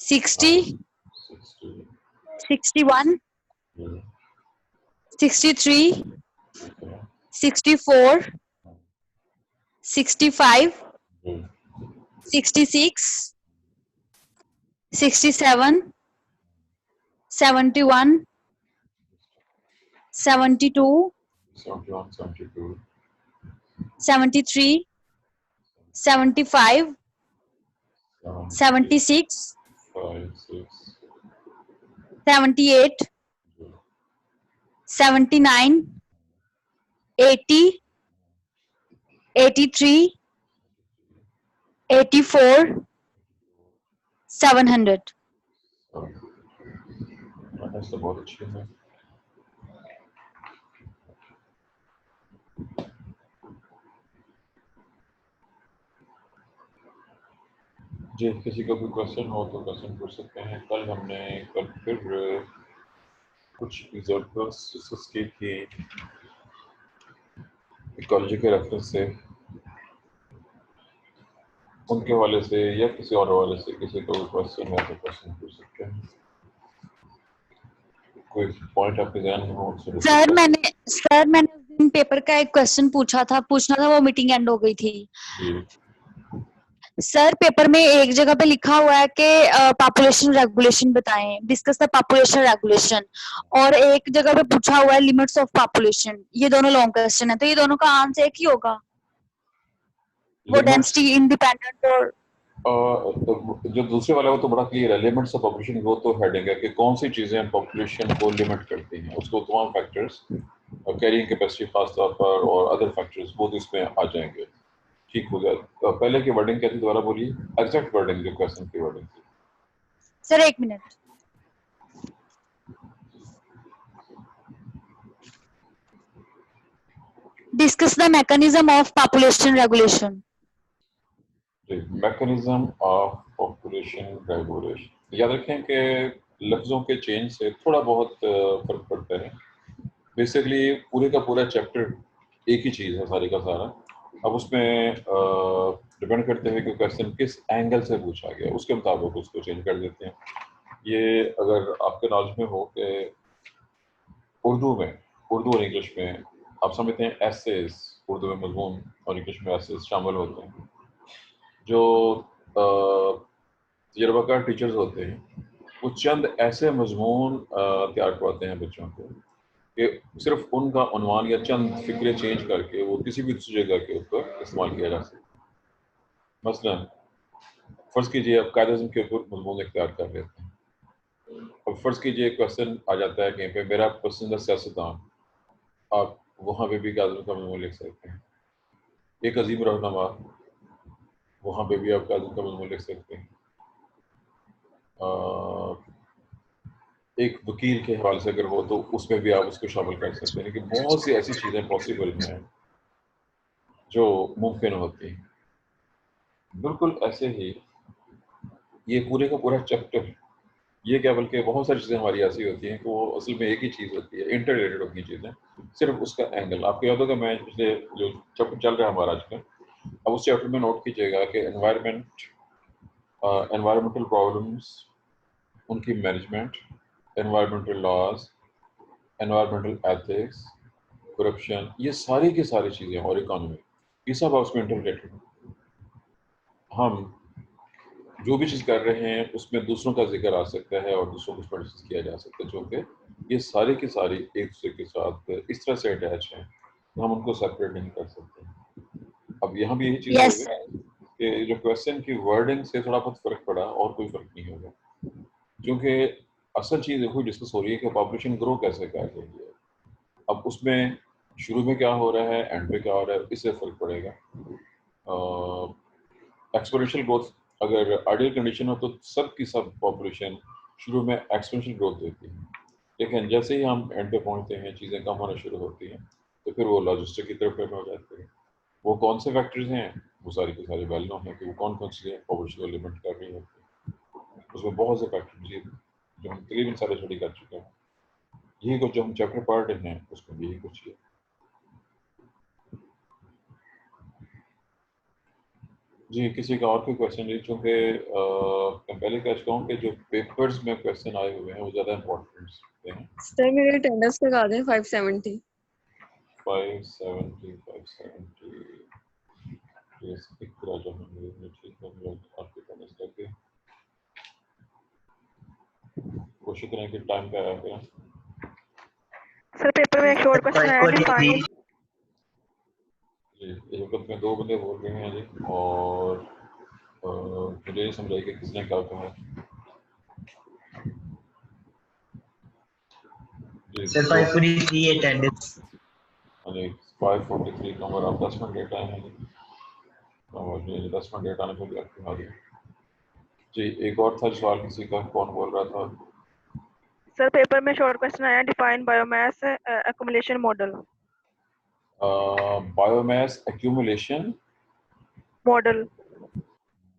60, 60, 61, yeah, 63, okay, 64, 65, yeah, 66, 67, 71, 72, 71, 72, 73, 75, 76, 5, 6, 78, yeah, 79, 80, 83, 84, 700. मैंने तो बहुत अच्छी है। जी, किसी का कोई क्वेश्चन हो तो क्वेश्चन पूछ सकते हैं। कल फिर कुछ एग्जाम्पल्स डिस्कस की थी इकोलॉजी के रेफरेंस से, उनके वाले से या किसी और वाले से किसी को क्वेश्चन है तो क्वेश्चन पूछ सकते हैं। कोई पॉइंट आपके ध्यान में हो तो सर मैंने उस दिन पेपर का एक क्वेश्चन पूछना था, वो मीटिंग एंड हो गई थी। जी। सर पेपर में एक जगह पे लिखा हुआ है कि पॉपुलेशन रेगुलेशन बताएं, डिस्कस द पॉपुलेशन रेगुलेशन, और एक जगह पे पूछा हुआ है लिमिट्स ऑफ पॉपुलेशन। ये दोनों लॉन्ग क्वेश्चन है, तो ये दोनों का आंसर एक ही होगा, वो डेंसिटी इंडिपेंडेंट और तो जो दूसरे वाला वो तो बड़ा क्लियर है, लिमिट्स ऑफ पॉपुलेशन वो तो हेडिंग है कि कौन सी चीजें पॉपुलेशन को लिमिट करती हैं, उसको तमाम फैक्टर्स कैरिंग कैपेसिटी खास तौर पर और अदर फैक्टर्स वो तो इसमें आ जाएंगे। ठीक हो गया। तो पहले की वर्डिंग क्या थी, दोबारा बोलिए एग्जैक्ट वर्डिंग जो क्वेश्चन की वर्डिंग थी। सर एक minute, discuss the mechanism of population regulation. Mechanism of population regulation, याद रखें कि लफ्जों के चेंज से थोड़ा बहुत फर्क पड़ता है। बेसिकली पूरे का पूरा चैप्टर एक ही चीज़ है, सारी का सारा। अब उसमें डिपेंड करते हैं कि क्वेश्चन किस एंगल से पूछा गया, उसके मुताबिक उसको चेंज कर देते हैं। ये अगर आपके नॉलेज में हो कि उर्दू और इंग्लिश में आप समझते हैं एसेस, उर्दू में मजमून और इंग्लिश में एसेस शामिल होते हैं। जो तजर्बाकार टीचर्स होते हैं वो चंद ऐसे मजमून तैयार करवाते हैं बच्चों को कि सिर्फ उनका उन्वान या चंद फिक्रे चेंज करके वो किसी भी दूसरी जगह के ऊपर इस्तेमाल किया जा सकता है। मसलन फर्ज कीजिए आप कायदे के ऊपर मजमून इख्तियार कर लेते हैं। अब फर्ज कीजिए क्वेश्चन आ जाता है कहीं पे, मेरा पसंदीदा सियासतदान, आप वहाँ पे भी कायदे का मजमून लिख सकते हैं। एक अजीम रहनुमा, वहाँ पे भी आप कायदे का मजमून लिख सकते हैं। एक वकील के हवाले से अगर हो तो उसमें भी आप उसको शामिल कर सकते हैं। लेकिन बहुत सी ऐसी चीज़ें पॉसिबल हैं जो मुमकिन होती हैं। बिल्कुल ऐसे ही ये पूरे का पूरा चैप्टर, ये क्या बल्कि बहुत सारी चीज़ें हमारी ऐसी होती हैं कि वो असल में एक ही चीज़ होती है, इंटर रिलेटेड होती चीज़ें, सिर्फ उसका एंगल। आपको याद होगा मैं पिछले जो चैप्टर चल रहा है हमारा आज का, अब उस चैप्टर में नोट कीजिएगा कि एनवायरमेंटल प्रॉब्लम्स, उनकी management, environmental laws, environmental ethics, corruption, ये सारी की सारी चीज़ें और इकोनॉमी, ये सब उसमें इंटर रिलेटेड। हम जो भी चीज़ कर रहे हैं उसमें दूसरों का जिक्र आ सकता है और दूसरों को डिस्कस किया जा सकता है, क्योंकि ये सारी की सारी एक दूसरे के साथ इस तरह से अटैच हैं कि हम उनको सेपरेट नहीं कर सकते। अब यहाँ भी यही चीज़ यस होगी कि जो क्वेश्चन की वर्डिंग से थोड़ा बहुत फर्क पड़ा और कोई फर्क नहीं होगा, क्योंकि असल चीज़ देखो डिस्कस हो रही है कि पॉपुलेशन ग्रो कैसे कर रही है। अब उसमें शुरू में क्या हो रहा है, एंड पे क्या हो रहा है, इससे फर्क पड़ेगा। एक्सपोनेंशियल ग्रोथ अगर आइडियल कंडीशन हो तो सब की सब पॉपुलेशन शुरू में एक्सपोनेंशियल ग्रोथ देती है, लेकिन जैसे ही हम एंड पे पहुंचते हैं चीज़ें कम होना शुरू होती हैं, तो फिर वो लॉजिस्टिक की तरफ टर्न हो जाती है। वो कौन से फैक्टर्स हैं, वो सारी के सारे वैल्यू हैं कि वो कौन कौन सी पॉपुलेशन को लिमिट कर रही होती है। उसमें बहुत से फैक्टर्स हैं जो हम तकरीबन सारे स्टडी कर चुके हैं। यही कुछ जो हम चैप्टर पढ़ रहे हैं उसमें भी यही कुछ है। जी, किसी का और कोई क्वेश्चन नहीं, चूँकि मैं पहले कह चुका हूँ कि जो पेपर्स में क्वेश्चन आए हुए हैं वो ज़्यादा इम्पोर्टेंट होते हैं। सर मेरे अटेंडेंस लगा दें 570। 570 यस, इकरा जहां में ठीक है, हम लोग आपके अटेंडेंस करके कोशिश करें कि टाइम पे आया करें। सर पेपर में एक शॉर्ट क्वेश्चन आया डिफाइन जी, एक वक्त में 2 बंदे बोल रहे हैं जी, और मुझे नहीं समझ आई कि किसने क्या कहा। जी, सर 543 अटेंडेंस। हाँ जी, 543 नंबर, आप 10 मिनट लेट आए हैं जी, और जी 10 मिनट लेट आने पर भी आपकी हाजिर। जी, एक और था सवाल किसी का, कौन बोल रहा था? सर पेपर में शॉर्ट क्वेश्चन आया define biomass accumulation model biomass accumulation model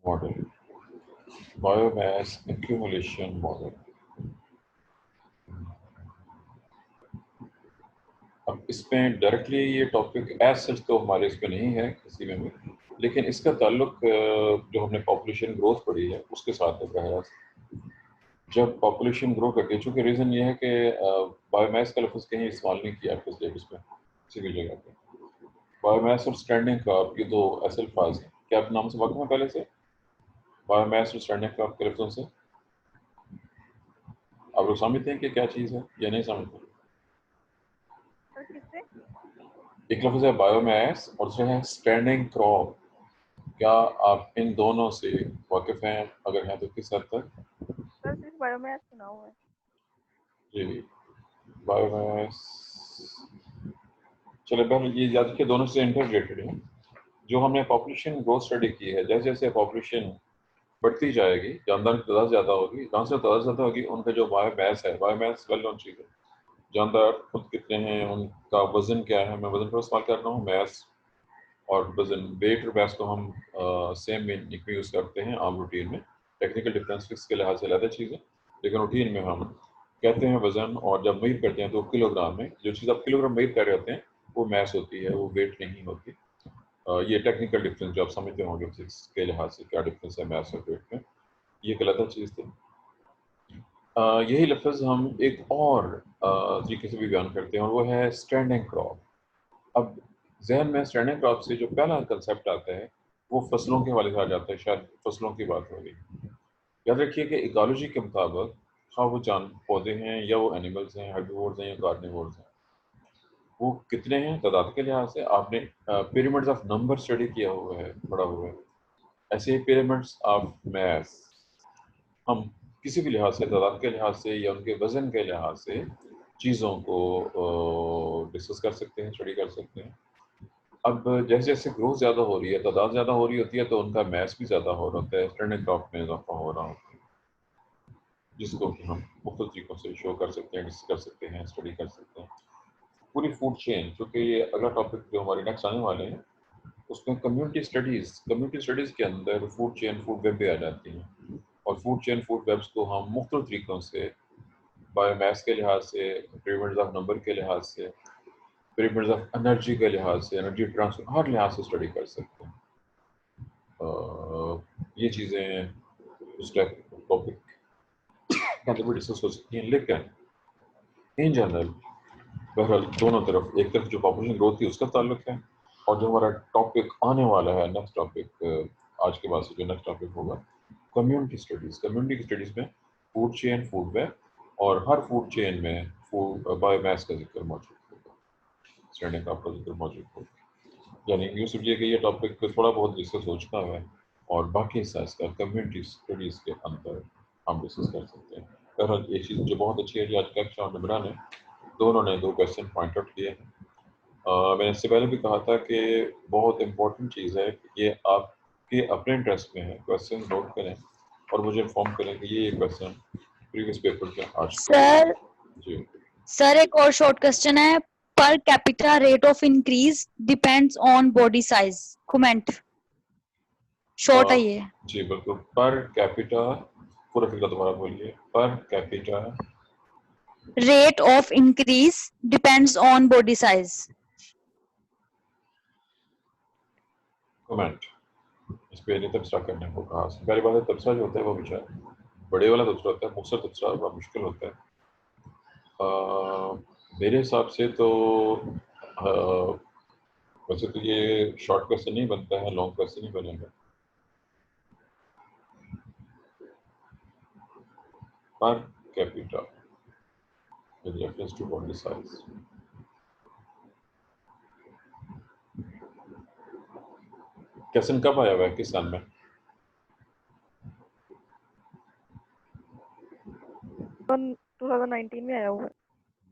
model, biomass accumulation model. अब इसमें डायरेक्टली ये टॉपिक एज सच तो हमारे इस पे नहीं है किसी में भी, लेकिन इसका ताल्लुक जो हमने पॉपुलेशन ग्रोथ पढ़ी है उसके साथ है। बहरा जब पॉपुलेशन ग्रो करती है, चूँकि रीज़न ये है कि बायोमास का लफ्ज़ कहीं इस्तेमाल नहीं किया आपके सिलेबस में किसी भी जगह पे। बायोमास और स्टैंडिंग क्रॉप ये 2 ऐसे अल्फाज हैं। क्या आप नाम से वाकिफ़ हैं पहले से बायोमास और स्टैंडिंग क्रॉप के लफ्ज़ों से? आप लोग समझते हैं कि क्या चीज़ है या नहीं समझते? सर किससे एक लफ्ज़ है बायोमास और दूसरा है स्टैंडिंग क्रॉप। क्या आप इन दोनों से वाकिफ़ हैं? अगर हैं तो किस हद तक? सर सिर्फ बायोमास सुना हुआ है जी, बायोमास, चलो बहन ये याद रखिए दोनों से इंटर रिलेटेड है। जो हमने पॉपुलेशन ग्रोथ स्टडी की है, जैसे जैसे पॉपुलेशन बढ़ती जाएगी, जानदार की तादाद ज़्यादा होगी, जहाँ से तादाद ज़्यादा होगी उनका जो बायोमास है, बायोमास वेल नोन चीज़ है। जानदार खुद कितने हैं, उनका वजन क्या है, मैं वजन पर इस्तेमाल कर रहा हूँ, मैस और वजन, वेट और मैस को हम सेम मीनिंग में यूज़ करते हैं आम रूटीन में। टेक्निकल डिफरेंस फिक्स के लिहाज से अलग चीज़ है, लेकिन रूटीन में हम कहते हैं वजन, और जब मेजर करते हैं तो किलोग्राम में, जो चीज़ आप किलोग्राम मेजर कर रहे होते हैं वो मैस होती है, वो वेट नहीं होती। ये टेक्निकल डिफरेंस जो आप समझते होंगे फिजिक्स के लिहाज से, क्या डिफरेंस है मैथ्स और वेट में, ये गलत चीज़ थी। यही लफ्ज़ हम एक और तरीके से भी बयान करते हैं और वो है स्टैंडिंग क्रॉप। अब जहन में स्टैंडिंग क्रॉप से जो पहला कंसेप्ट आता है वो फसलों के हवाले से आ जाता है, शायद फसलों की बात हो रही। याद रखिए कि इकोलॉजी के मुताबिक हाँ वो जान पौधे हैं या वो एनिमल्स हैं, हर्बीवोर्स हैं या कार्निवोर्स हैं, वो कितने हैं तादाद के लिहाज से। आपने पिरामिड्स ऑफ नंबर स्टडी किया हुआ है, पढ़ा हुआ है, ऐसे ही पिरामिड्स ऑफ मैथ हम किसी भी लिहाज से, तादाद के लिहाज से या उनके वजन के लिहाज से चीज़ों को डिस्कस कर सकते हैं, स्टडी कर सकते हैं। अब जैसे जैसे ग्रोथ ज़्यादा हो रही है, तादाद ज़्यादा हो रही होती है, तो उनका मैथ भी ज़्यादा हो रहा होता है, स्टैंडिंग क्रॉप में इजाफा हो रहा होता है, जिसको कि हम मुख्तलिफ तरीकों से शो कर सकते हैं, डिस्कस कर सकते हैं, स्टडी कर सकते हैं। पूरी फूड चेन, क्योंकि ये अगला टॉपिक जो हमारे नेक्स्ट आने वाले हैं उसमें कम्युनिटी स्टडीज़ के अंदर फूड चेन, फूड वेब भी आ जाती हैं, और फूड चेन, फूड वेब्स को हम मुख्तलिफ तरीकों से, बायोमास के लिहाज से, पिरामिड्स ऑफ नंबर के लिहाज से, पिरामिड्स ऑफ एनर्जी के लिहाज से, एनर्जी ट्रांसफर, हर लिहाज से स्टडी कर सकते हैं। ये चीज़ें उस टॉपिक के अंदर भी डिस्कस हो सकती हैं, लेकिन इन जनरल बहरहाल दोनों तरफ, एक तरफ जो पॉपुलेशन ग्रोथ की उसका ताल्लुक है, और जो हमारा टॉपिक आने वाला है नेक्स्ट टॉपिक, आज के बाद से जो नेक्स्ट टॉपिक होगा कम्युनिटी स्टडीज़। कम्युनिटी स्टडीज़ में फूड चेन, फूड वेब, और हर फूड चेन में फूड बायोमास का जिक्र मौजूद होगा, स्टैंडिंग क्रॉप का जिक्र मौजूद होगा। यानी यूँ समझिए कि ये टॉपिक थोड़ा बहुत डिस्कस हो चुका है, और बाकी हिस्सा इसका कम्युनिटी स्टडीज़ के अंदर हम डिस्कस कर सकते हैं। बहरहाल एक चीज़ जो बहुत अच्छी है कि आज का कक्षा निबरान है, दोनों ने 2 क्वेश्चन पॉइंट आउट किए हैं। मैंने इससे पहले भी कहा था कि बहुत इम्पोर्टेंट चीज़ है कि ये आपके अपने इंटरेस्ट में है, क्वेश्चन नोट करें और मुझे इन्फॉर्म करें कि ये क्वेश्चन प्रीवियस पेपर के आज सर जी सर एक और शॉर्ट क्वेश्चन है, per capita rate of increase depends on body size, comment short है ये। जी बिल्कुल। पर कैपिटा, पूरा फिगर दोबारा बोलिए। Per capita rate of increase depends on body size. Comment, इस पे नहीं तबसरा करने को कहा। पहली बात है तबसरा जो होता है वो बेचारा बड़े वाला तबसरा होता है, मुख्तसर तबसरा बड़ा मुश्किल होता है। मेरे हिसाब से तो वैसे तो ये शॉर्ट क्वेश्चन नहीं बनता है, लॉन्ग क्वेश्चन ही बनेगा। Per capita with reference to body size. Question कब आया हुआ है, किस साल में? 2019 में आया हुआ है।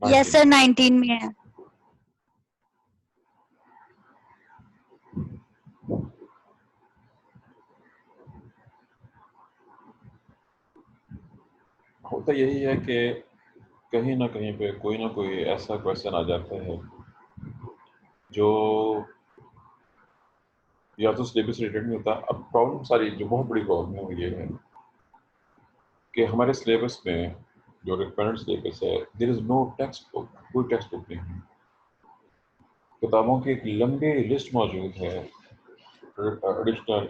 यस सर 19 में है। होता यही है कि कहीं ना कहीं पे कोई ना कोई ऐसा क्वेश्चन आ जाता है जो या तो सिलेबस रिलेटेड नहीं होता। अब प्रॉब्लम सारी जो बहुत बड़ी प्रॉब्लम है वो ये है कि हमारे सिलेबस में जो रिक्वायर्ड सिलेबस है there is no textbook, कोई टेक्स्ट बुक नहीं है। किताबों की एक लंबी लिस्ट मौजूद है एडिशनल,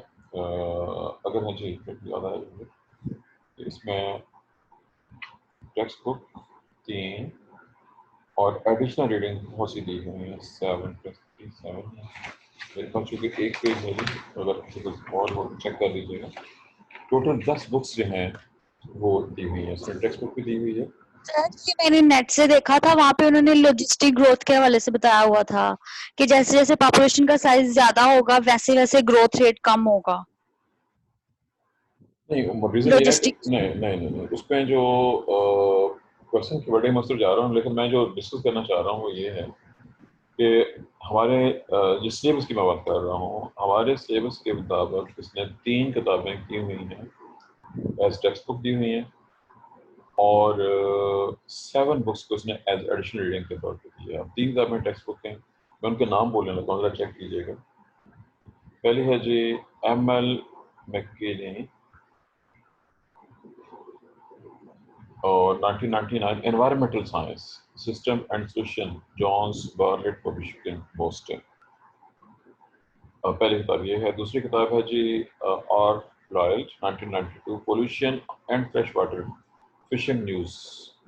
अगर मुझे याद है इसमें टेक्स्ट बुक 3 और एडिशनल रीडिंग बहुत सी दी हुई है 7 + 3 7। मेरे पास चूँकि एक पेज है, अगर किसी को और वो चेक कर लीजिएगा। टोटल 10 बुक्स जो हैं वो दी हुई हैं, इसमें टेक्स्ट बुक भी दी हुई है। सर ये मैंने नेट से देखा था, वहाँ पे उन्होंने लॉजिस्टिक ग्रोथ के हवाले से बताया हुआ था कि जैसे जैसे पॉपुलेशन का साइज ज्यादा होगा वैसे वैसे ग्रोथ रेट कम होगा। नहीं, रीज़न ये है कि लॉजिस्टिक नहीं, उसमें जो क्वेश्चन की बड़े मसले जा रहा हूँ, लेकिन मैं जो डिस्कस करना चाह रहा हूँ वो ये है कि हमारे जिस सिलेबस की मैं बात कर रहा हूँ, हमारे सिलेबस के मुताबिक इसने 3 किताबें की हुई हैं एज टेक्स्ट बुक दी हुई हैं और 7 बुक्स को इसने एज एडिशनल रीडिंग के तौर पे दिया। 3 किताबें टेक्स्ट बुक हैं, मैं उनके नाम बोलने लगा हूँ, जरा चेक कीजिएगा। पहली है जी M.L. मैकेले और 1999 environmental science system and solution, Jones Bartlett publishing Boston. पहली किताब ये है। दूसरी किताब है G R Loyal 1992 pollution and fresh water fishing news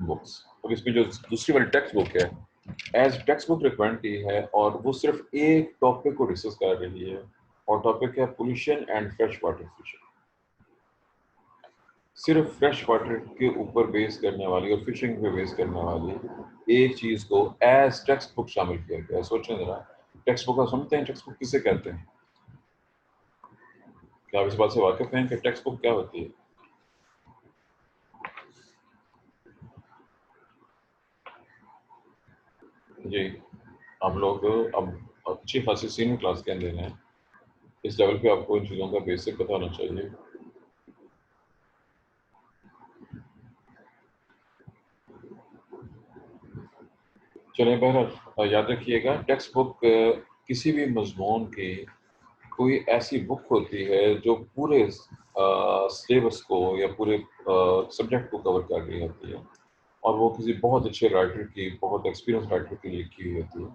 books. अब इसमें जो दूसरी वाली टेक्स्ट बुक है एज टेक्स्ट बुक रिकमेंड की है और वो सिर्फ एक टॉपिक को डिस्कस कर रही है और टॉपिक है pollution and fresh water fishing. सिर्फ फ्रेश वाटर के ऊपर बेस करने वाली और फिशिंग पे बेस करने वाली एक चीज़ को एज टेक्स्ट बुक शामिल किया गया है। सोचें जरा, टेक्स्ट बुक का समझते हैं टेक्स्ट बुक किसे कहते हैं? क्या आप इस बात से वाकिफ हैं कि टेक्स्ट बुक क्या होती है? जी, हम लोग अब अच्छी खासी सीनियर क्लास के अंदर हैं, इस लेवल पे आपको इन चीज़ों का बेसिक पता होना चाहिए। चलें, बहरहाल याद रखिएगा टेक्स्ट बुक किसी भी मजमून की कोई ऐसी बुक होती है जो पूरे सिलेबस को या पूरे सब्जेक्ट को कवर कर रही होती है और वो किसी बहुत अच्छे राइटर की, बहुत एक्सपीरियंस राइटर की लिखी हुई होती है,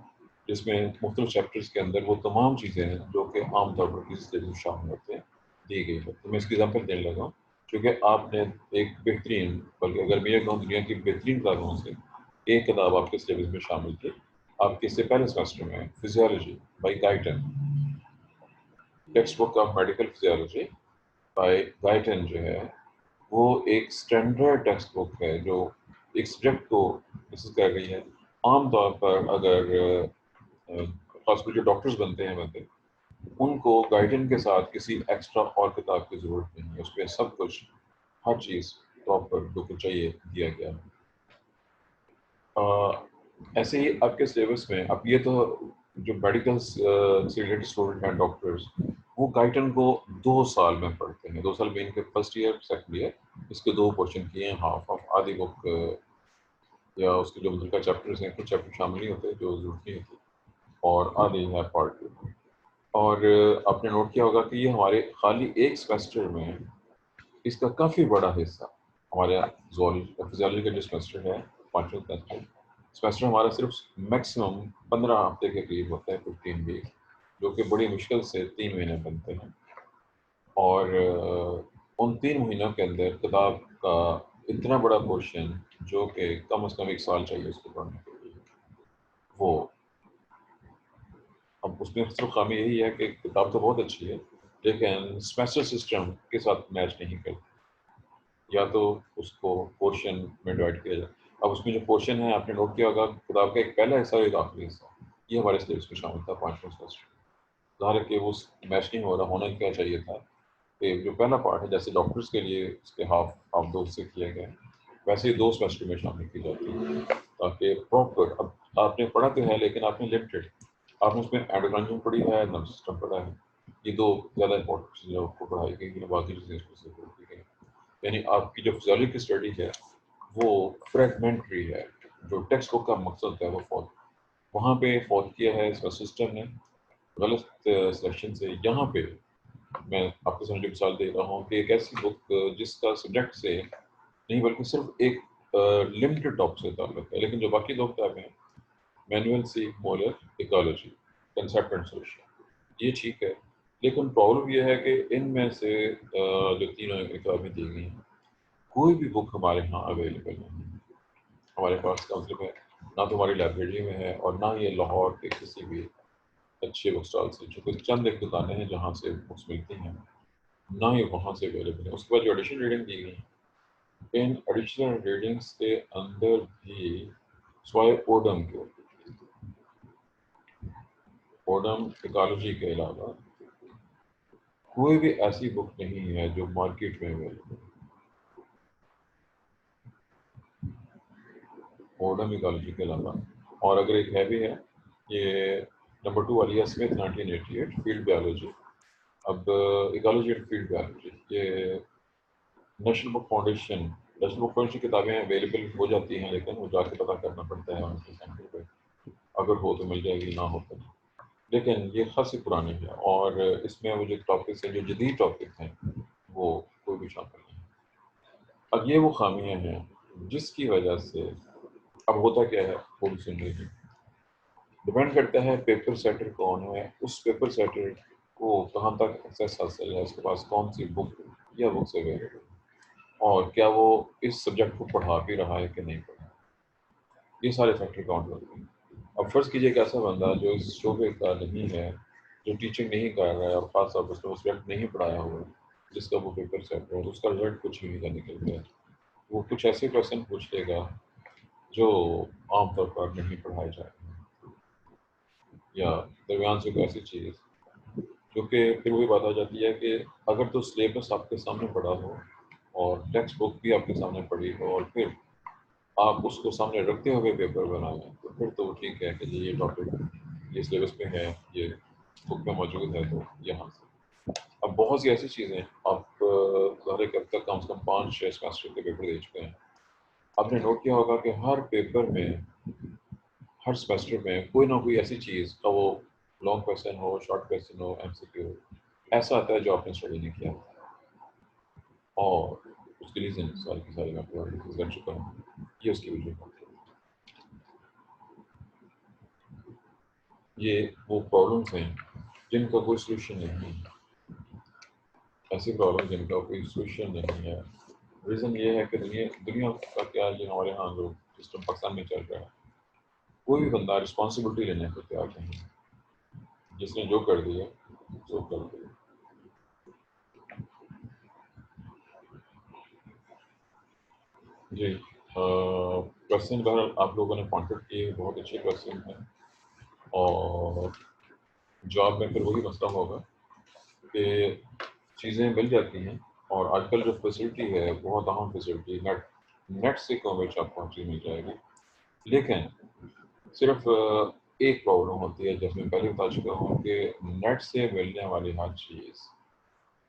जिसमें मुख्तलिफ चैप्टर्स के अंदर वो तमाम चीज़ें हैं जो कि आमतौर पर किसी सिलेबस में शामिल होते हैं दी गई होती है। मैं इसकी एग्जाम्पल देने लगा हूँ क्योंकि आपने एक बेहतरीन, बल्कि अगर मैं ये कहूँ दुनिया की बेहतरीन किताबों से एक किताब आपके सिलेबस में शामिल थी आपके इससे पहले सेमेस्टर में, physiology by Guyton, textbook of medical physiology by Guyton जो है वो एक स्टैंडर्ड टेक्स्ट बुक है जो एक सब्जेक्ट को डिस्कस कर रही है। आमतौर पर अगर खासकर जो डॉक्टर्स बनते हैं बंदे, उनको गाइडन के साथ किसी एक्स्ट्रा और किताब की ज़रूरत नहीं है, उसमें सब कुछ, हर चीज़ प्रॉपर जो कुछ चाहिए दिया गया है। ऐसे ही आपके सिलेबस में अब ये तो जो मेडिकल से रिलेटेड स्टूडेंट हैं डॉक्टर्स, वो गाइटन को 2 साल में पढ़ते हैं। 2 साल में इनके फर्स्ट ईयर सेकेंड ईयर इसके 2 पोर्शन किए हैं, हाफ ऑफ आधी बुक या उसके जो मुद्रिका चैप्टर्स हैं, कुछ चैप्टर शामिल नहीं होते जो जरूरत नहीं होती और आधी है पार्ट 2। और आपने नोट किया होगा कि ये हमारे खाली एक सेमेस्टर में इसका काफ़ी बड़ा हिस्सा हमारे फिजियोलॉजी का जो सेमेस्टर है 5वां सेमेस्टर हमारा सिर्फ मैक्सिमम 15 हफ्ते के करीब होता है, 15 वीक, जो कि बड़ी मुश्किल से 3 महीने बनते हैं। और उन 3 महीनों के अंदर किताब का इतना बड़ा पोर्शन जो कि कम से कम 1 साल चाहिए उसको पढ़ने के लिए, वो अब उसमें सिर्फ खामी यही है कि किताब तो बहुत अच्छी है लेकिन सेमेस्टर सिस्टम के साथ मैच नहीं करती, या तो उसको पोर्शन में डिवाइड किया जाए। अब उसमें जो पोर्शन है आपने नोट किया होगा, किताब का एक पहला हिस्सा और एक आखिरी हिस्सा, ये हमारे सिलेबस में शामिल था 5वें सेमेस्टर। ज़ाहिर है कि वो मैच नहीं हो रहा, होना क्या चाहिए था कि जो पहला पार्ट है जैसे डॉक्टर्स के लिए उसके हाफ हाफ 2 से किया गया है, वैसे ही 2 सेमेस्टर में शामिल की जाती है ताकि प्रॉपर, अब आपने पढ़ा तो है लेकिन आपने लिमिटेड, आपने उसमें एंडोक्राइन पढ़ी है, नर्वस सिस्टम पढ़ा है, ये 2 ज़्यादा इंपॉर्टेंट चीज़ें आपको पढ़ाई गई हैं, बाकी चीज़ें इसमें से पढ़ी गई हैं। यानी आपकी जो फिजियोलॉजी की स्टडी है वो फ्रेगमेंट्री है, जो टेक्स्ट बुक का मकसद है वो फॉलो, वहाँ पे फॉलो किया है इसका सिस्टम ने गलत सिलेक्शन से। यहाँ पे मैं आपको समझ मिसाल दे रहा हूँ कि एक ऐसी बुक जिसका सब्जेक्ट से नहीं बल्कि सिर्फ एक लिमिटेड टॉपिक से ताल्लुक है, लेकिन जो बाकी 2 किताबें हैं, manual C Moller ecology, concept and solution, ये ठीक है, लेकिन प्रॉब्लम ये है कि इनमें से जो 3 किताबें दी गई हैं, कोई भी बुक हमारे यहाँ अवेलेबल नहीं है। हमारे पास का मतलब है ना तो हमारी लाइब्रेरी में है और ना ये लाहौर के किसी भी अच्छे बुक स्टॉल से, जो कुछ चंद एक दुकानें हैं जहाँ से बुक्स मिलती हैं, ना ही वहाँ से अवेलेबल है। उसके बाद जो एडिशनल रीडिंग दी गई, इन एडिशनल रीडिंग्स के अंदर भी स्वाय ओडम के, ओडम इकोलॉजी के अलावा कोई भी ऐसी बुक नहीं है जो मार्केट में अवेलेबल है। ओडम इकोलॉजी के अलावा, और अगर एक है भी है, ये नंबर 2 वाली है स्मिथ 1988 फील्ड बायोलॉजी। अब इकोलॉजी एंड फील्ड बायोलॉजी, ये नेशनल बुक फाउंडेशन किताबें अवेलेबल हो जाती हैं, लेकिन वो जाके पता करना पड़ता है उनके सेंटर पे, अगर हो तो मिल जाएगी, ना हो तो नहीं। लेकिन ये खासी पुरानी है और इसमें वो जो टॉपिक्स हैं, जो जदीद टॉपिक्स हैं, वो कोई भी शामिल नहीं है। अब ये वो खामियां हैं जिसकी वजह से अब होता क्या है वो भी सुन लीजिए। डिपेंड करता है पेपर सेटर कौन है, उस पेपर सेटर को कहाँ तक एक्सेस हासिल है, उसके पास कौन सी बुक या बुक्स अवेलेबल, और क्या वो इस सब्जेक्ट को पढ़ा भी रहा है कि नहीं पढ़ा, ये सारे फैक्टर काउंट करते हैं। अब फर्ज कीजिए एक ऐसा बंदा जो इस शोबे का नहीं है, जो टीचिंग नहीं कर रहा है और खास तौर पर उसने वो सब्जेक्ट नहीं पढ़ाया हुआ, जिसका वो पेपर सेट है, उसका रिजल्ट कुछ भी नहीं निकल गया, वो कुछ ऐसे क्वेश्चन पूछ लेगा जो आमतौर पर नहीं पढ़ाए जाते हैं, या दरमियान से कोई ऐसी चीज़ जो कि फिर वही बात आ जाती है कि अगर तो सिलेबस आपके सामने पड़ा हो और टेक्स्ट बुक भी आपके सामने पड़ी हो और फिर आप उसको सामने रखते हुए पेपर बनाएं, तो फिर तो ठीक है कि जी ये टॉपिक ये सिलेबस में है, ये बुक में मौजूद है, तो यहाँ से। अब बहुत सी ऐसी चीज़ें आप ज़ाहिर है अब तक कम से कम 5-6 सेमेस्टर के पेपर दे चुके हैं, आपने नोट किया होगा कि हर पेपर में, हर सेमेस्टर में कोई ना कोई ऐसी चीज़ का, वो लॉन्ग क्वेश्चन हो, शॉर्ट क्वेश्चन हो, एमसीक्यू, ऐसा आता है जो आपने स्टडी नहीं किया, और उसकी रीज़न सारी की सारी मैं आपको डिस्कस कर चुका हूँ, ये उसकी वजह है। ये वो प्रॉब्लम्स हैं जिनका कोई सोल्यूशन नहीं है, ऐसी प्रॉब्लम जिनका कोई सोल्यूशन नहीं है। रीज़न ये है कि दुनिया का क्या, ये हमारे यहाँ जो सिस्टम पाकिस्तान में चल रहा है, कोई भी बंदा रिस्पॉन्सिबिलिटी लेने को तैयार नहीं है, जिसने जो कर दिया सो कर दिया। जी, क्वेश्चन बहरहाल आप लोगों ने कॉन्टेक्ट किए, बहुत अच्छे क्वेश्चन हैं, और जॉब में फिर वही मसला होगा कि चीज़ें मिल जाती हैं, और आजकल जो फैसिलिटी है बहुत अहम फैसिलिटी, नेट से कवरेज आपको हर चीज़ मिल जाएगी, लेकिन सिर्फ एक प्रॉब्लम होती है, जैसे मैं पहले बता चुका हूँ कि नेट से मिलने वाली हर चीज़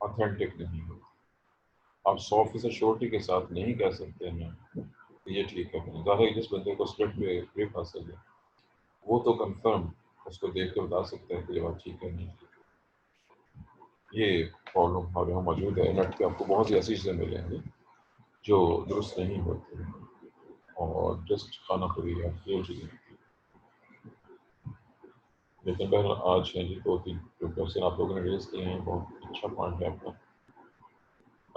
ऑथेंटिक नहीं होती। आप 100% श्योरिटी के साथ नहीं कह सकते हैं कि ये ठीक है, ज़्यादा जिस बंदे को स्प्लिट पे ग्रिप हासिल है वो तो कंफर्म उसको देख के बता सकते हैं कि ये बात ठीक है, नहीं ठीक है। ये प्रॉब्लम हमारे यहाँ मौजूद है। नेट पे आपको बहुत सी ऐसी चीज़ें मिलेंगी जो दुरुस्त नहीं होती और जस्ट खाना पूरी है, ये चीज़ें। लेकिन बहरहाल आज हैं जी 2-3 जो क्वेश्चन आप लोगों ने रेज किए हैं, बहुत अच्छा पॉइंट है आपका,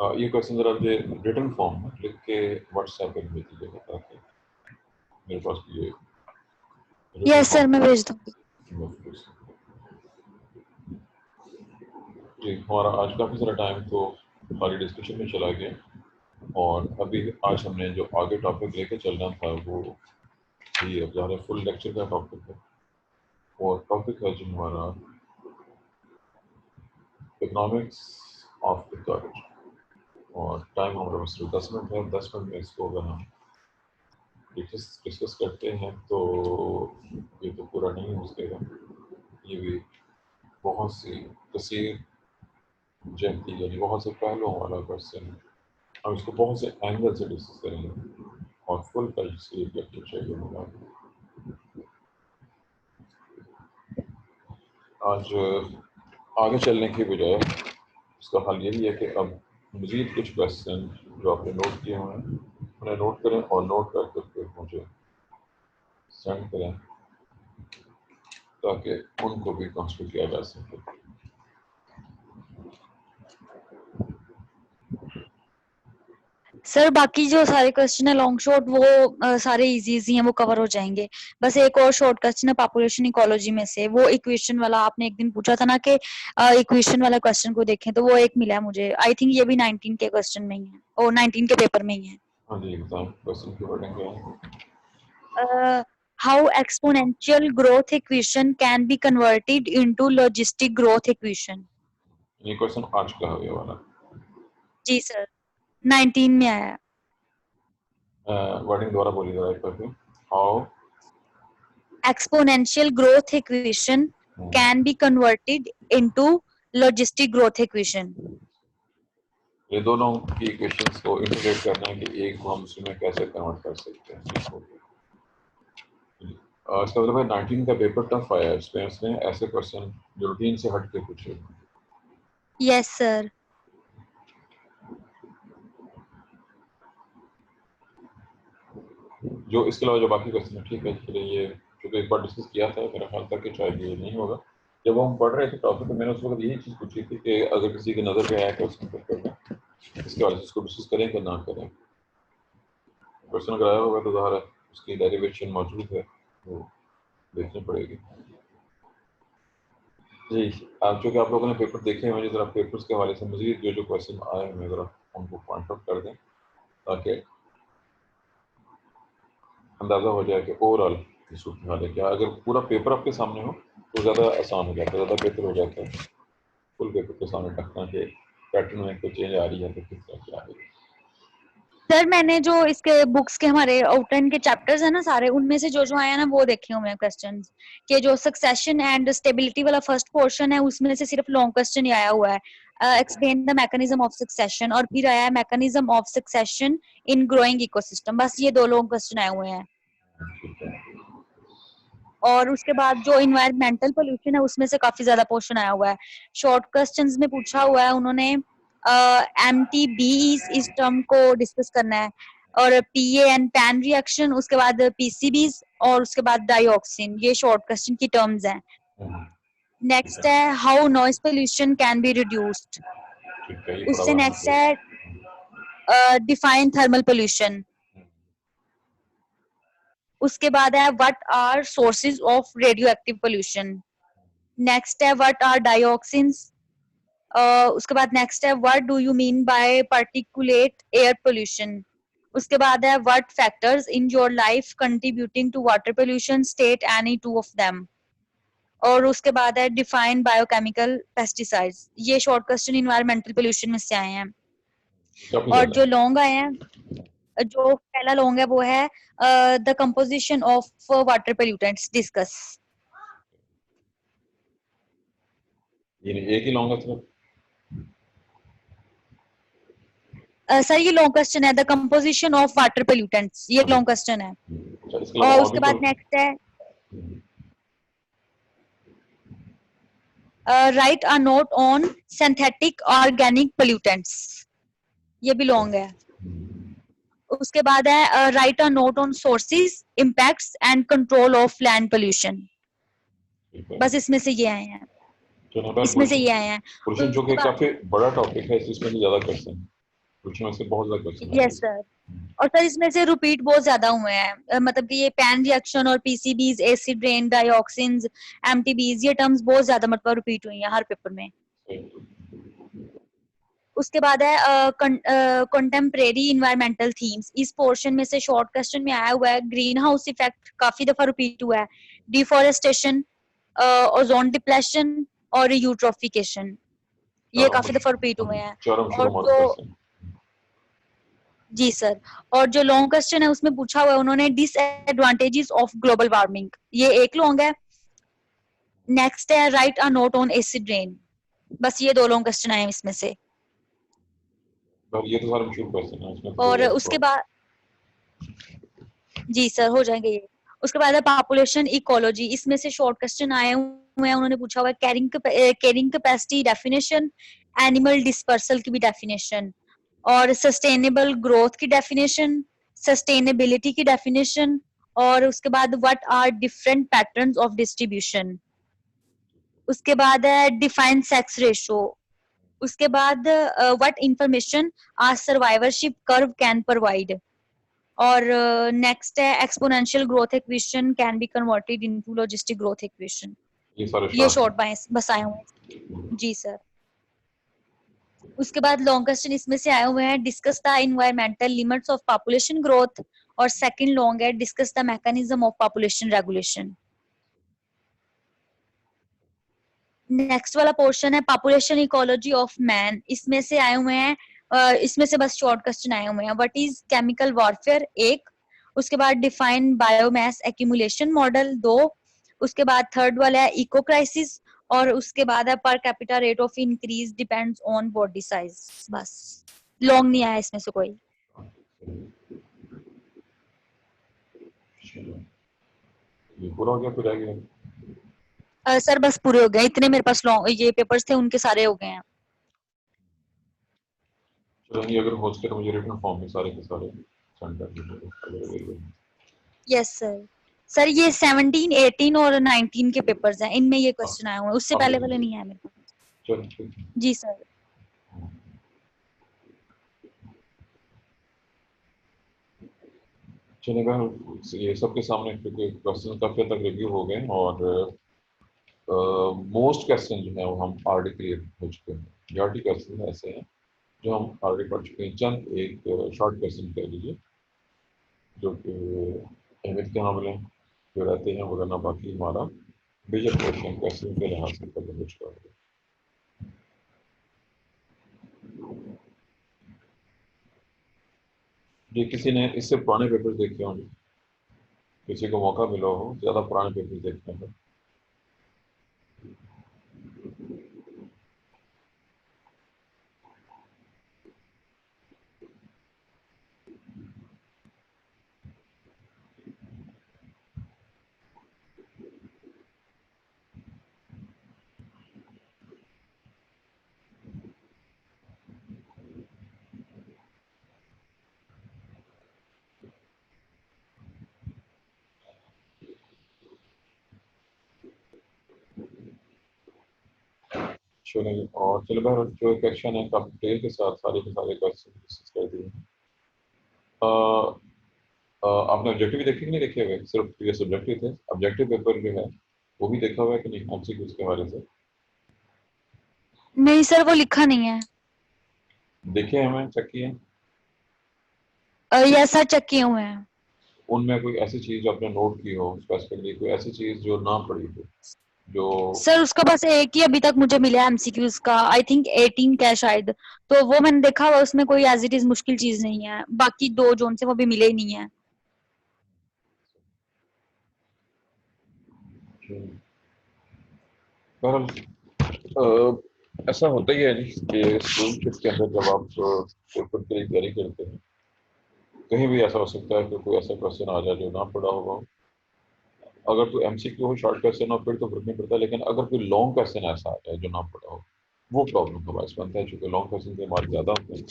ये क्वेश्चन जरा मुझे रिटन फॉर्म में लिख के व्हाट्सएप पे भेज दीजिएगा ताकि मेरे पास ये यस सर, मैं भेज दूंगी। जी, हमारा आज काफ़ी सारा टाइम तो हमारी डिस्कशन में चला गया और अभी आज हमने जो आगे टॉपिक लेके चलना था वो ये अब हमारे फुल लेक्चर का टॉपिक है और टॉपिक है जो हमारा इकोनॉमिक्स ऑफ इक्वालिटी और टाइम हमारे पास 10 मिनट है। 10 मिनट में इसको अगर हम डिस्कस करते हैं तो ये तो पूरा नहीं हो सकेगा। ये भी बहुत सी कसीर जहती यानी बहुत से पहलुओं वाला क्वेश्चन है। हम इसको बहुत से एंगल से डिस्कस करेंगे और फुल का इसके लेक्चर चाहिए होगा। आज आगे चलने की बजाय इसका हल यही है कि अब मज़ीद कुछ क्वेश्चन जो आपने नोट किए हुए हैं उन्हें नोट करें और नोट करके मुझे सेंड करें ताकि उनको भी कंसिडर किया जा सके। सर बाकी जो सारे क्वेश्चन है लॉन्ग शॉर्ट वो सारे इजी हैं, वो कवर हो जाएंगे। बस एक और शॉर्ट क्वेश्चन है पॉपुलेशन इकोलॉजी में से, वो इक्वेशन वाला आपने एक दिन पूछा था ना कि इक्वेशन वाला क्वेश्चन को देखें, तो वो एक मिला है मुझे। आई थिंक ये भी 19 के क्वेश्चन में ही है और 19 के पेपर में ही है। हाँ जी, एग्जाम क्वेश्चन की वर्डिंग क्या है? How exponential growth equation can be converted into logistic growth equation? ये क्वेश्चन आज का है ये वाला। जी सर, 19 में आया। वर्डिंग दोबारा बोलिए जरा एक बार। How Exponential growth equation can be converted into logistic growth equation. ये दोनों की इक्वेशंस को इंटीग्रेट करना है कि एक को हम दूसरे में कैसे कन्वर्ट कर सकते हैं। इसका मतलब है 19 का पेपर टफ आया है, इसमें उसने ऐसे क्वेश्चन जो रूटीन से हट के पूछे। Yes sir. जो इसके अलावा जो बाकी क्वेश्चन है ठीक है, इसलिए ये क्योंकि एक बार डिस्कस किया था मेरा ख्याल था कि शायद ये नहीं होगा। जब हम पढ़ रहे थे टॉपिक तो मैंने उस वक्त यही चीज़ पूछी थी कि अगर किसी की नज़र पे आया क्वेश्चन पेपर में इसके बारे में इसको डिस्कस करें कि ना करें। क्वेश्चन अगर आया होगा तो ज़ाहिर है उसकी डेरिवेशन मौजूद है, वो देखनी पड़ेगी। जी, चूँकि आप लोगों ने पेपर देखे हैं, मुझे ज़रा पेपर्स के हवाले से मज़ीद जो क्वेश्चन आए हैं ज़रा उनको पॉइंट आउट कर दें ताकि अंदाज़ा हो जाए कि ओवरऑल ये सूरत हाल है क्या। अगर पूरा पेपर आपके सामने हो तो ज़्यादा आसान हो जाता है, ज़्यादा बेहतर हो जाता है। फुल पेपर के सामने रखना कि पैटर्न में कोई चेंज आ रही है तो किस तरह से आ रही है। सर मैंने जो इसके बुक्स के हमारे आउटलाइन के चैप्टर्स है ना सारे, उनमें से जो आया ना वो देखे हुए हैं क्वेश्चंस कि जो सक्सेशन एंड स्टेबिलिटी वाला फर्स्ट पोर्शन है उसमें से सिर्फ लॉन्ग क्वेश्चन ही आया हुआ है। Explain the mechanism of succession, और फिर आया है mechanism of succession in growing ecosystem. बस ये दो लॉन्ग क्वेश्चन आए हुए हैं। और उसके बाद जो इन्वायरमेंटल पोल्यूशन है उसमें से काफी ज्यादा पोर्शन आया हुआ है। शॉर्ट क्वेश्चंस में पूछा हुआ है उन्होंने एमटीबीज इस टर्म को डिस्कस करना है, और पीएन पैन रिएक्शन, उसके बाद पीसीबीज और उसके बाद डाइऑक्सिन, ये शॉर्ट क्वेश्चन की टर्म्स हैं। नेक्स्ट है how noise pollution can be reduced. उससे नेक्स्ट है डिफाइन थर्मल पोल्यूशन। उसके बाद है what are sources of radioactive pollution. Next है व्हाट आर डाइऑक्सिन्स। उसके बाद नेक्स्ट है what do you mean by particulate air pollution. उसके बाद है what factors in your life contributing to water pollution, state any two of them. और उसके बाद है डिफाइन बायोकेमिकल पेस्टिसाइड्स। ये शॉर्ट क्वेश्चन इन्वायरमेंटल पोल्यूशन में से आए हैं। और जो लॉन्ग आए हैं, जो पहला लॉन्ग है वो है the composition of water pollutants discuss. ये एक ही लॉन्ग है सर ये लॉन्ग क्वेश्चन है, the composition of water pollutants, ये लॉन्ग क्वेश्चन है। और उसके बाद नेक्स्ट है right a note on synthetic organic pollutants, ये भी लॉन्ग है। उसके बाद है right a note on sources, impacts and control of land pollution. बस इसमें से ये आए हैं, इसमें से ये आए हैं। पोल्यूशन जो कि काफी बड़ा टॉपिक है, इसमें ज्यादा क्वेश्चन क्वेश्चन में से बहुत ज्यादा क्वेश्चन यस सर। और सर इसमें से रिपीट बहुत ज्यादा हुए हैं, मतलब कि ये पैन रिएक्शन और पीसीबीज, एसिड रेन, डाइऑक्सिन्स, एमटीबीज, ये टर्म्स बहुत ज्यादा मतलब रिपीट हुई हैं हर पेपर में। उसके बाद है कंटेम्परेरी इन्वायरमेंटल थीम्स। इस पोर्शन में से शॉर्ट क्वेश्चन में आया हुआ है ग्रीन हाउस इफेक्ट, काफी दफा रिपीट हुआ है, डिफॉरेस्टेशन, ओजोन डिप्लेशन और यूट्रोफिकेशन, ये काफी दफा रिपीट हुए हैं। और जो जी सर, और जो लॉन्ग क्वेश्चन है उसमें पूछा हुआ है उन्होंने डिसएडवांटेजेस ऑफ ग्लोबल वार्मिंग, ये एक लॉन्ग है। नेक्स्ट है right a note on acid rain. बस ये दो लॉन्ग क्वेश्चन आए हैं इसमें से। ये तो सारे मशहूर क्वेश्चन है, उसमें और उसके बाद जी सर हो जाएंगे ये। उसके बाद है पॉपुलेशन इकोलॉजी, इसमें से शॉर्ट क्वेश्चन आए हुए हैं, उन्होंने पूछा हुआ है carrying capacity definition, animal dispersal की भी डेफिनेशन, और सस्टेनेबल ग्रोथ की डेफिनेशन, सस्टेनेबिलिटी की डेफिनेशन, और उसके बाद what are different patterns of distribution. उसके बाद है डिफाइन सेक्स रेशो। उसके बाद what information are survivorship curve can provide. और नेक्स्ट है exponential growth equation can be converted into logistic growth equation. ये शॉर्ट बस आए हुए हैं जी सर। उसके बाद लॉन्ग क्वेश्चन इसमें से आए हुए हैं discuss the environmental limits of population growth, और सेकंड लॉन्ग है discuss the mechanism of population regulation. Next वाला पोर्शन है पॉपुलेशन इकोलॉजी ऑफ मैन, इसमें से आए हुए हैं इसमें से बस शॉर्ट क्वेश्चन आए हुए हैं। व्हाट इज केमिकल वॉरफेयर, एक। उसके बाद डिफाइन बायोमास एक्यूमुलेशन मॉडल, दो। उसके बाद थर्ड वाला है इको क्राइसिस, और उसके बाद है per capita rate of increase depends on body size. बस लॉन्ग नहीं आया इसमें से कोई। ये पूरा हो गया, फिर रह गया सर बस पूरे हो गए, इतने मेरे पास लॉन्ग ये पेपर्स थे उनके सारे हो गए हैं। चलो, ये अगर हो सके तो मुझे रिटन फॉर्म में सारे के सारे सेंड कर दीजिए। Yes sir. सर ये 17, 18 और 19 के पेपर्स हैं, इनमें ये क्वेश्चन आए हुए हैं, उससे पहले वाले नहीं आए मेरे पास। चलो ठीक है। जी सर। चलेगा, ये सबके सामने क्योंकि क्वेश्चन काफी हद तक रिव्यू हो गए और मोस्ट क्वेश्चन जो है वो हम ऑलरेडी क्लियर हो चुके हैं। मेजॉरिटी क्वेश्चन ऐसे हैं जो हम ऑलरेडी पढ़ चुके हैं। चंद एक शॉर्ट क्वेश्चन कह लीजिए जो कि अहमियत के हामिल हैं जो रहते हैं, वरना बाकी हमारा मेजर पोर्शन क्वेश्चन के लिहाज से कवर हो चुका है। ये किसी ने इससे पुराने पेपर देखे होंगे, किसी को मौका मिला हो ज़्यादा पुराने पेपर देखने का। चलिए, और चलो बहर जो क्वेश्चन है काफी डिटेल के साथ सारे के सारे क्वेश्चन डिस्कस कर दिए। आपने ऑब्जेक्टिव भी देखे कि नहीं देखे हुए? सिर्फ ये सब्जेक्टिव थे, ऑब्जेक्टिव पेपर जो है वो भी देखा हुआ है कि नहीं एमसीक्यूज के हवाले से? नहीं सर वो लिखा नहीं है। देखे हैं, हमें चेक किए? यस सर चेक किए हुए हैं। उनमें कोई ऐसी चीज आपने नोट की हो स्पेसिफिकली, कोई ऐसी चीज जो ना पड़ी हो जो? सर उसका बस एक ही अभी तक मुझे मिला है एमसीक्यूज का, आई थिंक 18 का है शायद, तो वो मैंने देखा हुआ, उसमें कोई एज इट इज मुश्किल चीज नहीं है, बाकी दो जोन से वो भी मिले ही नहीं है। बहरहाल ऐसा होता ही है नहीं कि स्कूल ट्रिप के अंदर जब आप पेपर के लिए तैयारी करते हैं कहीं भी ऐसा हो सकता है कि कोई ऐसा क्वेश्चन आ जाए जो ना पढ़ा होगा। अगर तो एमसीक्यू हो, शॉर्ट क्वेश्चन हो, फिर तो फर्क नहीं पड़ता, लेकिन अगर कोई लॉन्ग क्वेश्चन ऐसा आ जाए जो ना पढ़ा हो, वो प्रॉब्लम का बायस बनता है। चूंकि लॉन्ग क्वेश्चन के मार्क्स ज़्यादा होते हैं,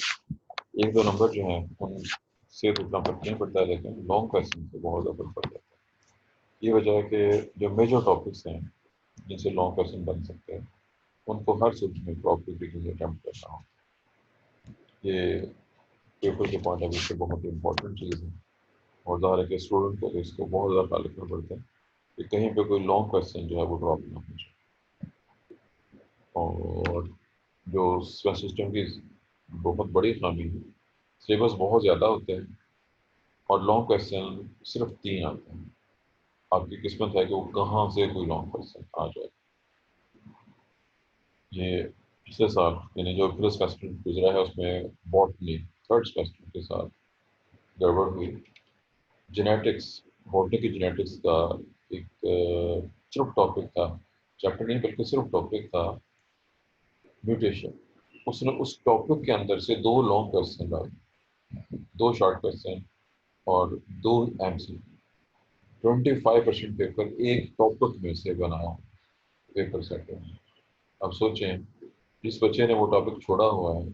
एक दो नंबर जो हैं उनसे तो उतना फर्क नहीं पड़ता है, लेकिन लॉन्ग क्वेश्चन से बहुत ज़्यादा फर्क पड़ जाता है। ये वजह है कि जो मेजर टॉपिक्स हैं जिनसे लॉन्ग क्वेश्चन बन सकते हैं उनको हर सूरत में प्रॉपर तरीके से अटेम्प्ट करना हो। ये पेपर के पॉइंट ऑफ व्यू से बहुत इंपॉर्टेंट चीज़ है, और ज़ाहिर है कि स्टूडेंट को तो इसको बहुत ज़्यादा ख्याल रखना पड़ता है कि कहीं पे कोई लॉन्ग क्वेश्चन जो है वो ड्रॉप ना हो जाए। और जो सिस्टम की बहुत बड़ी खामी है, सिलेबस बहुत ज़्यादा होते हैं और लॉन्ग क्वेश्चन सिर्फ 3 आते हैं। आपकी किस्मत है कि वो कहाँ से कोई लॉन्ग क्वेश्चन आ जाए। ये पिछले साल यानी जो फर्स्ट सेमेस्टर गुजरा है उसमें बॉटनी थर्ड सेमेस्टर के साथ गड़बड़ हुई। जेनेटिक्स, बॉटनी की जेनेटिक्स का एक सिर्फ टॉपिक था, चैप्टर नहीं बल्कि सिर्फ टॉपिक था म्यूटेशन। उसने उस टॉपिक के अंदर से 2 लॉन्ग क्वेश्चन लाए, 2 शॉर्ट क्वेश्चन और 2 एमसी। 25% पेपर एक टॉपिक में से बनाया पेपर सेट में। अब सोचें जिस बच्चे ने वो टॉपिक छोड़ा हुआ है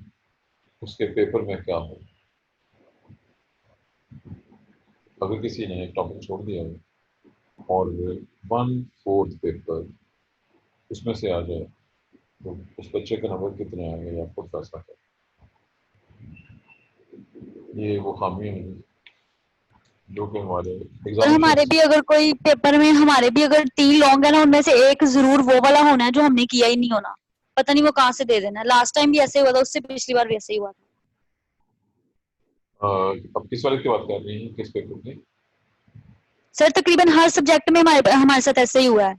उसके पेपर में क्या हो। अगर किसी ने एक टॉपिक छोड़ दिया है और 1/4 पेपर उसमें से आ जाए तो उस बच्चे के नंबर कितने आएंगे आप खुद फैसला करें। ये वो खामी है जो कि हमारे और हमारे एग्जामिनेशन। भी अगर कोई पेपर में हमारे भी अगर 3 लॉन्ग है ना, उनमें से एक जरूर वो वाला होना है जो हमने किया ही नहीं होना। पता नहीं वो कहाँ से दे देना है। लास्ट टाइम भी ऐसे ही हुआ था, उससे पिछली बार भी ऐसे ही हुआ था। अब किस वाले की बात कर रही हैं, किस पेपर की? सर तकरीबन हर सब्जेक्ट में हमारे हमारे साथ ऐसे ही हुआ है।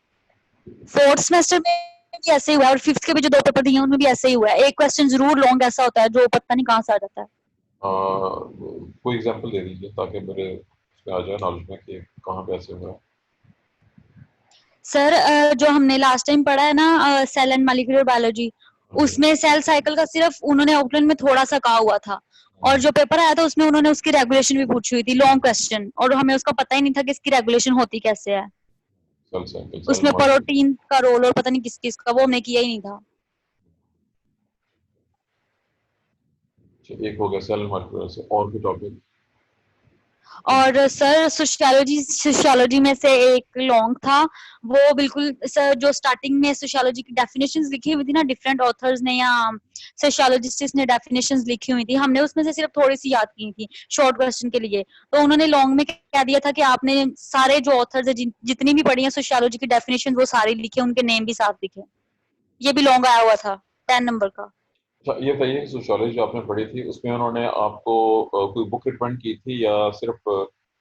4th सेमेस्टर में भी ऐसे ही हुआ है और 5th के भी जो 2 पेपर दिए हैं उनमें भी ऐसे ही हुआ है। एक क्वेश्चन जरूर लॉन्ग ऐसा होता है जो पता नहीं कहाँ से आ जाता है। कोई एग्जांपल दे दीजिए ताकि मेरे उसमें आ जाए नॉलेज में कि कहाँ पे ऐसे हुआ। सर जो हमने लास्ट टाइम पढ़ा है ना सेल एंड मॉलिक्यूलर बायोलॉजी, उसमें सेल साइकिल का सिर्फ उन्होंने आउटलाइन में थोड़ा सा कहा हुआ था और जो पेपर आया था उसमें उन्होंने उसकी रेगुलेशन भी पूछी हुई थी, लॉन्ग क्वेश्चन, और हमें उसका पता ही नहीं था कि इसकी रेगुलेशन होती कैसे है। सेल साइकिल, सेल उसमें मॉलिक्यूल। प्रोटीन का रोल और पता नहीं किस किस का, वो हमने किया ही नहीं था। एक हो गया सेल मॉलिक्यूलर से, और भी टॉपिक? और सर सोशियोलॉजी सोशियोलॉजी में से एक लॉन्ग था, वो बिल्कुल सर जो स्टार्टिंग में सोशियोलॉजी की डेफिनेशंस लिखी हुई थी ना डिफरेंट ऑथर्स ने या सोशियोलॉजिस्ट ने डेफिनेशंस लिखी हुई थी, हमने उसमें से सिर्फ थोड़ी सी याद की थी शॉर्ट क्वेश्चन के लिए। तो उन्होंने लॉन्ग में क्या दिया था कि आपने सारे जो ऑथर्स है जितनी भी पढ़ी है सोशियोलॉजी की डेफिनेशन वो सारी लिखे, उनके नेम भी साथ लिखे। ये भी लॉन्ग आया हुआ था 10 नंबर का। अच्छा ये बताइए कि सोशियोलॉजी जो आपने पढ़ी थी उसमें उन्होंने आपको कोई बुक रिकमेंड की थी या सिर्फ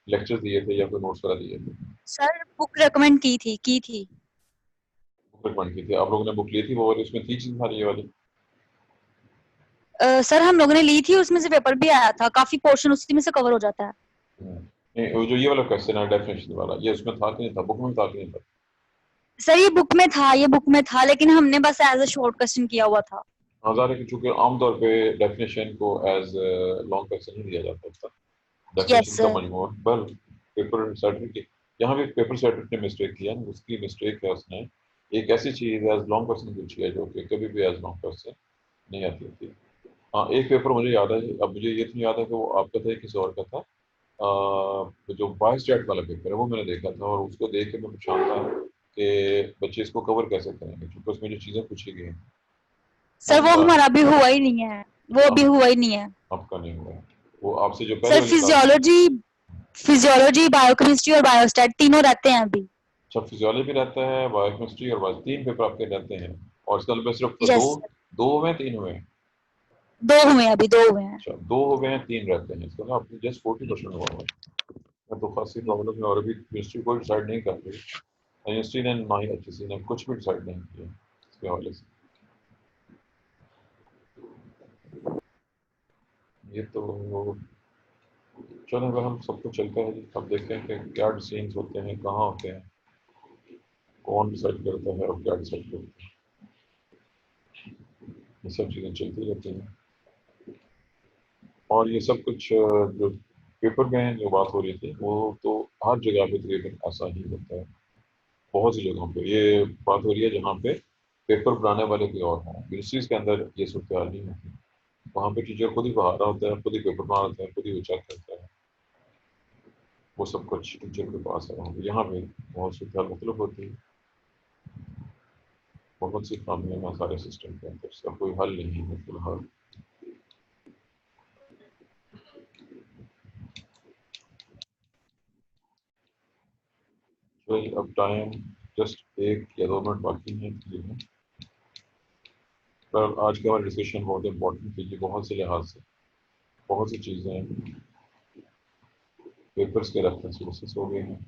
लेक्चर दिए थे या कोई नोट्स वगैरह दिए थे? सर बुक रेकमेंड की थी। बुक रिकमेंड की थी, आप लोगों ने बुक ली थी वो वाली, उसमें थी चीज़ सारी ये वाली? सर हम लोगों ने ली थी, उसमें से पेपर भी आया था, काफी पोर्शन उसी में से कवर हो जाता है। नहीं वो जो ये वाला क्वेश्चन है डेफिनेशन वाला, ये उसमें था कि नहीं था, बुक में था कि नहीं था? सर ये बुक में था, ये बुक में था, लेकिन हमने बस एज अ शॉर्ट क्वेश्चन किया हुआ था। हाँ है कि चूंकि आमतौर पे डेफिनेशन को एज लॉन्ग क्वेश्चन ही दिया जाता था, यस डेफिनेशन का सर। मजमूआ। पर पेपर सेटर की यहाँ भी पेपर सेटर ने मिस्टेक किया, उसकी मिस्टेक है उसने एक ऐसी चीज़ एज लॉन्ग क्वेश्चन पूछी है जो कि कभी भी एज लॉन्ग क्वेश्चन नहीं आती थी। हाँ एक पेपर मुझे याद है, अब मुझे ये तो याद है कि वो आपका था या किसी और का था। जो बायोस्टैट वाला पेपर है वो मैंने देखा था और उसको देख के मैं परेशान था कि बच्चे इसको कवर कैसे करेंगे क्योंकि उसमें जो चीज़ें पूछी गई हैं। सर वो हमजा हमारा अभी हुआ ही नहीं है, वो अभी आप, हुआ ही नहीं है। आपका नहीं हुआ है। वो आपसे जो पहले सर वाली क्लास में। फिजियोलॉजी बायोकेमिस्ट्री और बायोस्टैट तीनों रहते हैं अभी। अच्छा फिजियोलॉजी भी रहता है, बायोकेमिस्ट्री और बायो, 3 पेपर आपके रहते हैं और इस साल में सिर्फ दो, यस। दो हुए हैं 3 हुए हैं? 2 हुए हैं, अभी 2 हुए हैं। अच्छा 2 हो गए हैं 3 रहते हैं, इसका ना आपने जस्ट 40% हुआ हुआ है। मैं तो खासी प्रॉब्लम है और अभी मिनिस्ट्री को डिसाइड नहीं कर रही, मिनिस्ट्री ने ना ही HSC ने कुछ भी डिसाइड नहीं किया इसके हवाले से। ये तो चलो अगर हम सब कुछ चलते हैं अब देखते हैं कि क्या डिसीजंस होते हैं, कहाँ होते हैं, कौन डिसाइड करता है और क्या डिसाइड करता है, ये सब चीज़ें चलती रहती हैं। और ये सब कुछ जो पेपर में जो बात हो रही थी वो तो हर जगह पे तकरीबन ऐसा ही होता है। बहुत सी जगहों पे ये बात हो रही है जहाँ पे पेपर बनाने वाले कोई और हों, यूनिवर्सिटीज़ के अंदर ये सूरत हाल नहीं होती। वहाँ पे टीचर खुद ही पढ़ा रहा होता है, खुद ही पेपर बना होता है, खुद ही वो चेक करता है, वो सब कुछ टीचर के पास है। वहाँ पे यहाँ पे बहुत सूरत हाल मुख्तलिफ होती है, बहुत सी खामियां हैं सारे सिस्टम के अंदर, इसका कोई हल नहीं है फिलहाल। भाई अब टाइम जस्ट 1 या 2 मिनट बाकी हैं लिए हैं। पर आज का हमारा डिस्कशन बहुत इम्पोर्टेंट थी, बहुत से लिहाज से बहुत सी चीज़ें पेपर्स के रेफरेंस सोर्सेस हो गए हैं।